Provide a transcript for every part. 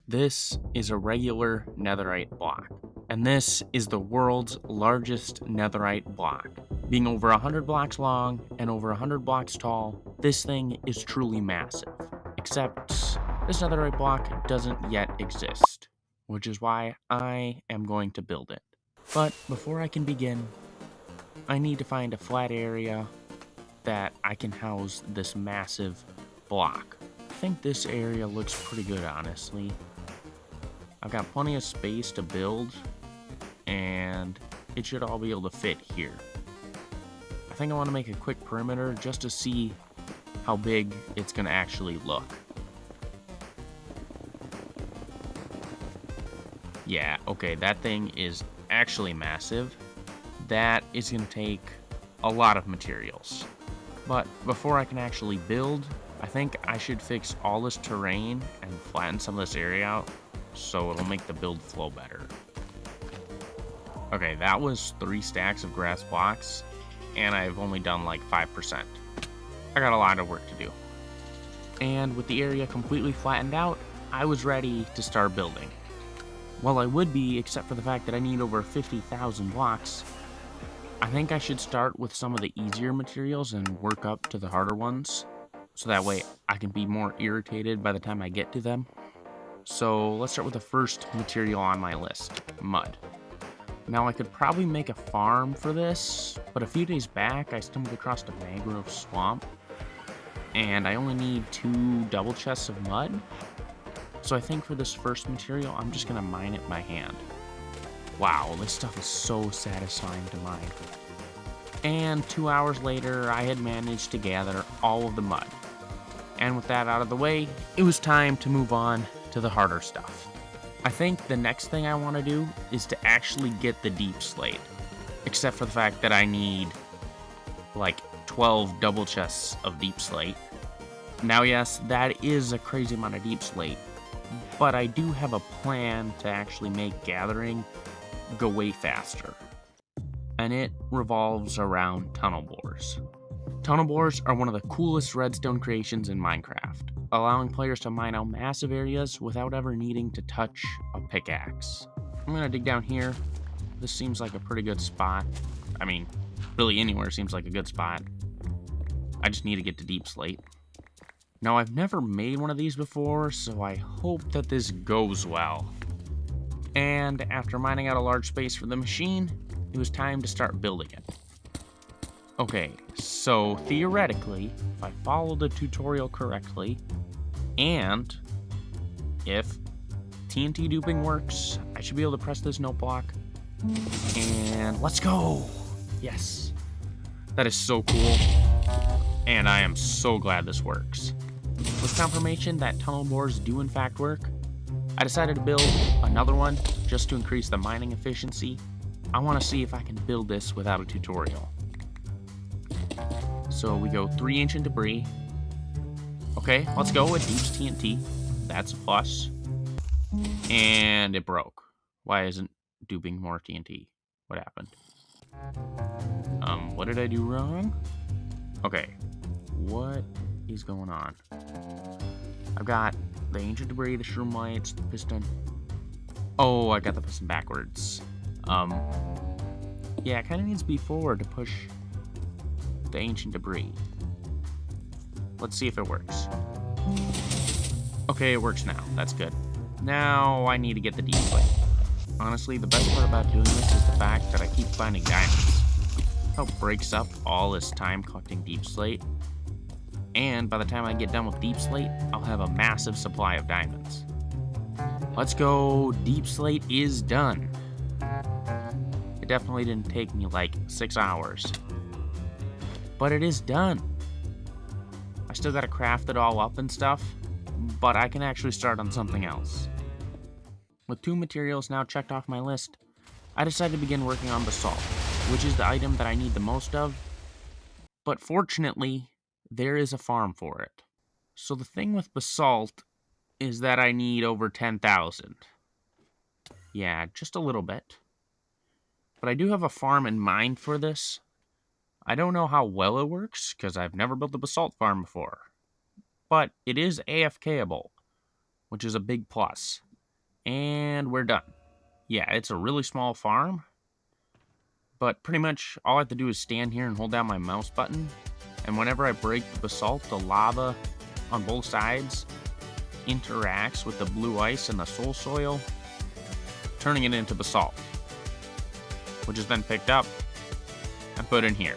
This is a regular netherite block, and this is the world's largest netherite block. Being over 100 blocks long and over 100 blocks tall, this thing is truly massive. Except, this netherite block doesn't yet exist, which is why I am going to build it. But before I can begin, I need to find a flat area that I can house this massive block. I think this area looks pretty good, honestly. I've got plenty of space to build, and it should all be able to fit here. I think I want to make a quick perimeter just to see how big it's going to actually look. Yeah, okay, that thing is actually massive. That is going to take a lot of materials. But before I can actually build, I think I should fix all this terrain and flatten some of this area out so it'll make the build flow better. Okay, that was 3 stacks of grass blocks, and I've only done like 5%. I got a lot of work to do. And with the area completely flattened out, I was ready to start building. Well, I would be, except for the fact that I need over 50,000 blocks. I think I should start with some of the easier materials and work up to the harder ones, so that way I can be more irritated by the time I get to them. So let's start with the first material on my list, mud. Now I could probably make a farm for this, but a few days back I stumbled across a mangrove swamp, and I only need 2 double chests of mud. So I think for this first material, I'm just gonna mine it by hand. Wow, this stuff is so satisfying to mine. And 2 hours later, I had managed to gather all of the mud. And with that out of the way, it was time to move on to the harder stuff. I think the next thing I want to do is to actually get the deep slate. Except for the fact that I need like 12 double chests of deep slate. Now yes, that is a crazy amount of deep slate, but I do have a plan to actually make gathering go way faster. And it revolves around tunnel bores. Tunnel bores are one of the coolest redstone creations in Minecraft, allowing players to mine out massive areas without ever needing to touch a pickaxe. I'm gonna dig down here. This seems like a pretty good spot. I mean, really anywhere seems like a good spot. I just need to get to deep slate. Now, I've never made one of these before, so I hope that this goes well. And after mining out a large space for the machine, it was time to start building it. Okay, so theoretically, if I follow the tutorial correctly, and if TNT duping works, I should be able to press this note block, and let's go! Yes, that is so cool, and I am so glad this works. With confirmation that tunnel bores do in fact work, I decided to build another one just to increase the mining efficiency. I want to see if I can build this without a tutorial. So we go 3 ancient debris. Okay, let's go with deep TNT. That's a plus. And it broke. Why isn't duping more TNT? What happened? What did I do wrong? Okay, what is going on? I've got the ancient debris, the shroom lights, the piston. Oh, I got the piston backwards. Yeah, it kind of needs to be forward to push the ancient debris. Let's see if it works. Okay, it works now. That's good. Now I need to get the deep slate. Honestly, the best part about doing this is the fact that I keep finding diamonds. How it breaks up all this time collecting deep slate. And by the time I get done with deep slate, I'll have a massive supply of diamonds. Let's go. Deep slate is done. It definitely didn't take me like 6 hours. But it is done. I still gotta craft it all up and stuff, but I can actually start on something else. With 2 materials now checked off my list, I decided to begin working on basalt, which is the item that I need the most of, but fortunately, there is a farm for it. So the thing with basalt is that I need over 10,000. Yeah, just a little bit. But I do have a farm in mind for this. I don't know how well it works, because I've never built a basalt farm before. But it is AFKable, which is a big plus. And we're done. Yeah, it's a really small farm, but pretty much all I have to do is stand here and hold down my mouse button, and whenever I break the basalt, the lava on both sides interacts with the blue ice and the soul soil, turning it into basalt, which is then picked up and put in here.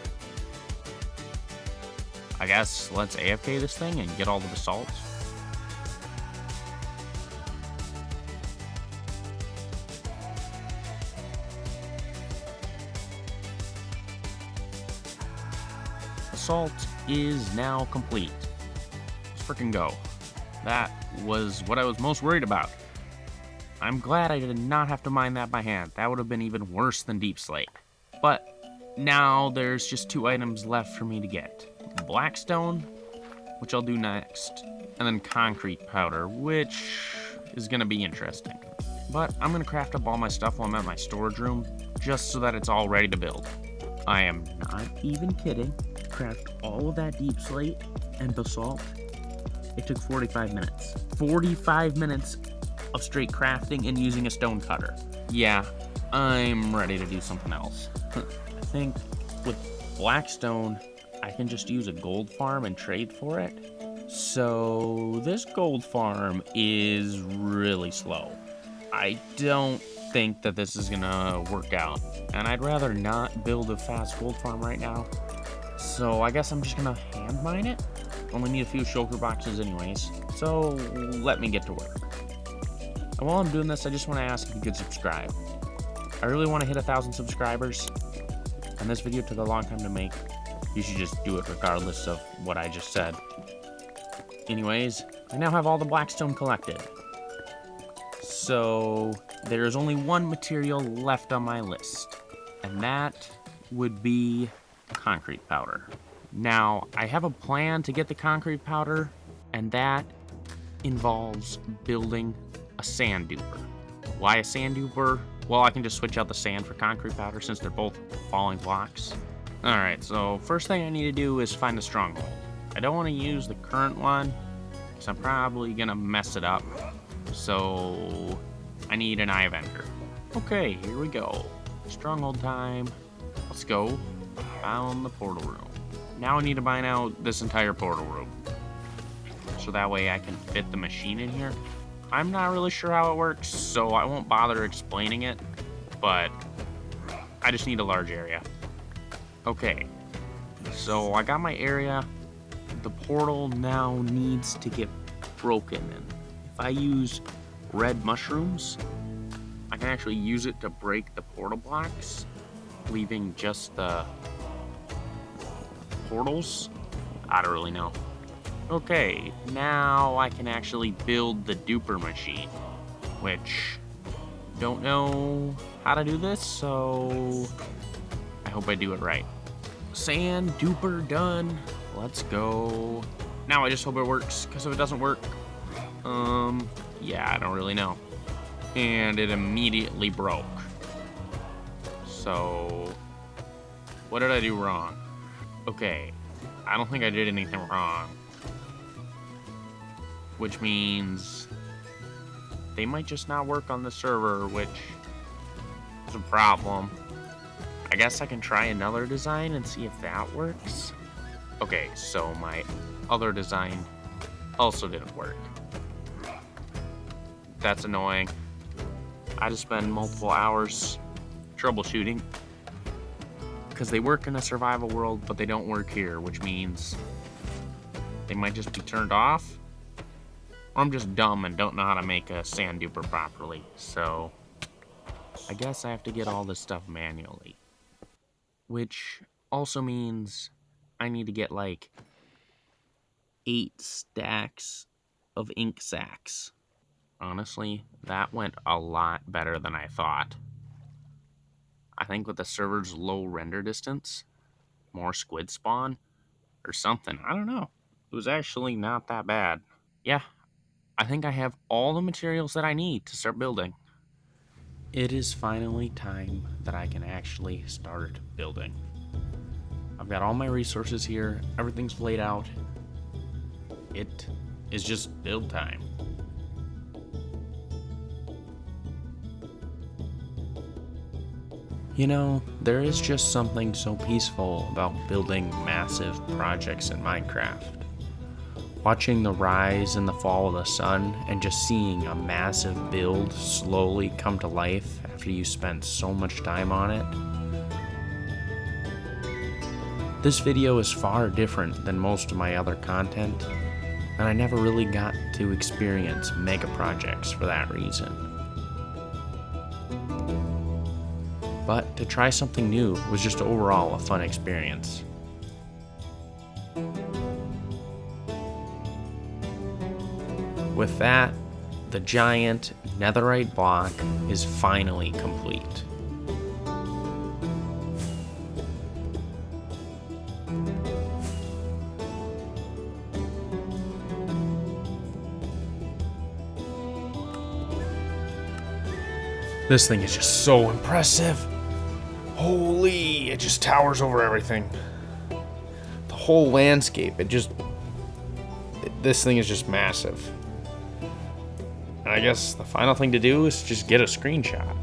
I guess let's AFK this thing and get all the basalt. Basalt is now complete. Let's freaking go. That was what I was most worried about. I'm glad I did not have to mine that by hand. That would have been even worse than deep slate. But now there's just 2 items left for me to get. Blackstone, which I'll do next, and then concrete powder, which is going to be interesting. But I'm going to craft up all my stuff while I'm at my storage room, just so that it's all ready to build. I am not even kidding. Craft all of that deep slate and basalt. It took 45 minutes. 45 minutes of straight crafting and using a stone cutter. Yeah, I'm ready to do something else. I think with Blackstone, I can just use a gold farm and trade for it. So this gold farm is really slow. I don't think that this is gonna work out, and I'd rather not build a fast gold farm right now. So I guess I'm just gonna hand mine it. Only need a few shulker boxes anyways, so let me get to work. And while I'm doing this, I just want to ask if you could subscribe. I really want to hit 1,000 subscribers, and this video took a long time to make. You should just do it regardless of what I just said. Anyways, I now have all the blackstone collected. So there's only one material left on my list, and that would be concrete powder. Now, I have a plan to get the concrete powder, and that involves building a sand duper. Why a sand duper? Well, I can just switch out the sand for concrete powder since they're both falling blocks. Alright, so first thing I need to do is find the stronghold. I don't want to use the current one, because I'm probably going to mess it up. So, I need an eye of ender. Okay, here we go. Stronghold time. Let's go. Found the portal room. Now I need to mine out this entire portal room, so that way I can fit the machine in here. I'm not really sure how it works, so I won't bother explaining it, but I just need a large area. Okay, so I got my area. The portal now needs to get broken, and if I use red mushrooms, I can actually use it to break the portal blocks, leaving just the portals? I don't really know. Okay, now I can actually build the duper machine, which don't know how to do this, so I hope I do it right. Sand duper done. Let's go. Now I just hope it works, because if it doesn't work, yeah, I don't really know. And it immediately broke. So, what did I do wrong? Okay, I don't think I did anything wrong. Which means they might just not work on the server, which is a problem. I guess I can try another design and see if that works. Okay, so my other design also didn't work. That's annoying. I just spend multiple hours troubleshooting, because they work in a survival world, but they don't work here, which means they might just be turned off, or I'm just dumb and don't know how to make a sand duper properly. So I guess I have to get all this stuff manually, which also means I need to get like 8 stacks of ink sacks. Honestly, that went a lot better than I thought. I think with the server's low render distance, more squid spawn, or something. I don't know. It was actually not that bad. Yeah, I think I have all the materials that I need to start building. It is finally time that I can actually start building. I've got all my resources here. Everything's laid out. It is just build time. You know, there is just something so peaceful about building massive projects in Minecraft. Watching the rise and the fall of the sun and just seeing a massive build slowly come to life after you spent so much time on it. This video is far different than most of my other content, and I never really got to experience mega projects for that reason. But to try something new was just overall a fun experience. With that, the giant Netherite block is finally complete. This thing is just so impressive. Holy, it just towers over everything. The whole landscape, this thing is just massive. And I guess the final thing to do is just get a screenshot.